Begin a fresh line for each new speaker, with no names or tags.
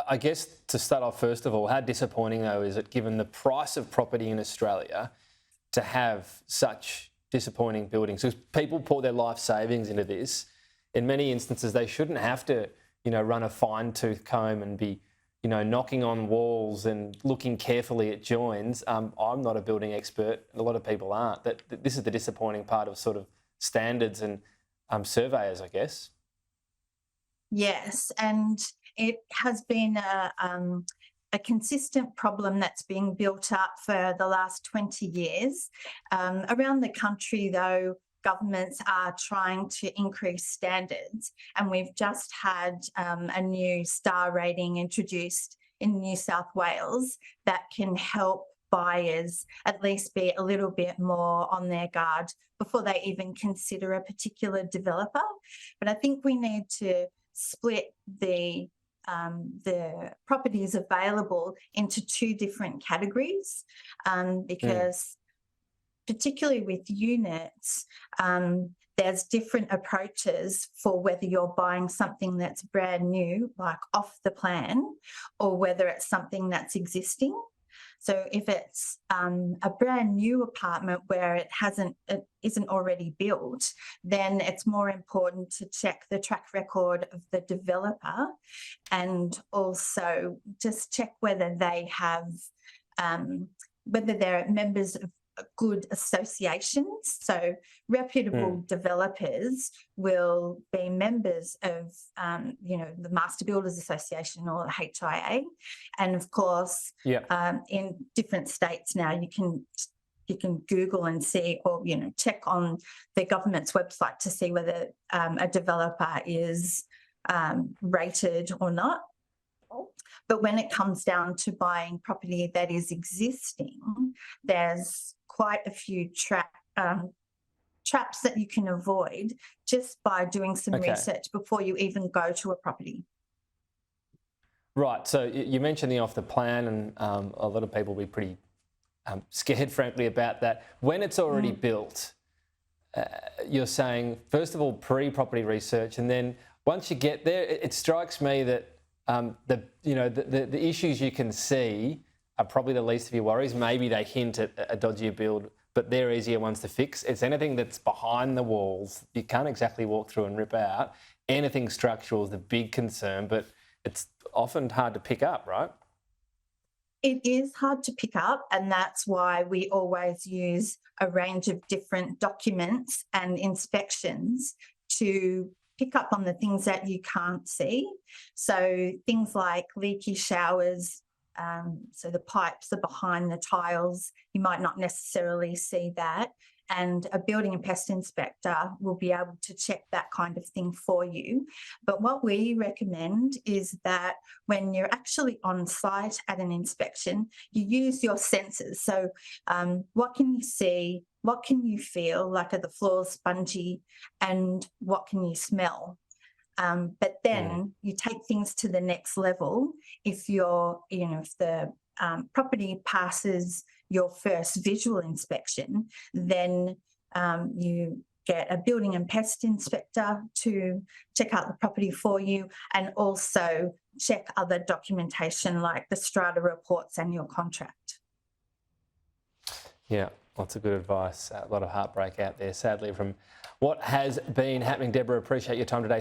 I guess to start off, first of all, how disappointing though is it, given the price of property in Australia, to have such disappointing buildings? Because people pour their life savings into this. In many instances, they shouldn't have to, run a fine-tooth comb and be, knocking on walls and looking carefully at joins. I'm not a building expert. A lot of people aren't. This is the disappointing part of sort of standards and surveyors, I guess.
Yes, and it has been a consistent problem that's being built up for the last 20 years. Around the country, though, governments are trying to increase standards, and we've just had a new star rating introduced in New South Wales that can help buyers at least be a little bit more on their guard before they even consider a particular developer. But I think we need to split the properties available into two different categories, because particularly with units, there's different approaches for whether you're buying something that's brand new, like off the plan, or whether it's something that's existing. So if it's a brand new apartment where it isn't already built, then it's more important to check the track record of the developer, and also just check whether they have, whether they're members of good associations. So reputable developers will be members of, the Master Builders Association or the HIA. And of course, in different states now, you can Google and see, or, check on the government's website to see whether a developer is rated or not. But when it comes down to buying property that is existing, there's quite a few traps that you can avoid just by doing some research before you even go to a property.
Right. So you mentioned the off the plan, and a lot of people will be pretty scared, frankly, about that. When it's already built, you're saying, first of all, pre-property research, and then once you get there, it strikes me that the issues you can see are probably the least of your worries. Maybe they hint at a dodgier build, but they're easier ones to fix. It's anything that's behind the walls, you can't exactly walk through and rip out. Anything structural is the big concern, but it's often hard to pick up, right?
It is hard to pick up, and that's why we always use a range of different documents and inspections to pick up on the things that you can't see. So things like leaky showers, so the pipes are behind the tiles, you might not necessarily see that, and a building and pest inspector will be able to check that kind of thing for you. But what we recommend is that when you're actually on site at an inspection, you use your senses. So what can you see? What can you feel? Like, are the floors spongy? And what can you smell? But then you take things to the next level. If if the property passes your first visual inspection, then you get a building and pest inspector to check out the property for you, and also check other documentation like the strata reports and your contract.
Yeah, lots of good advice. A lot of heartbreak out there, sadly, from what has been happening. Debra, appreciate your time today.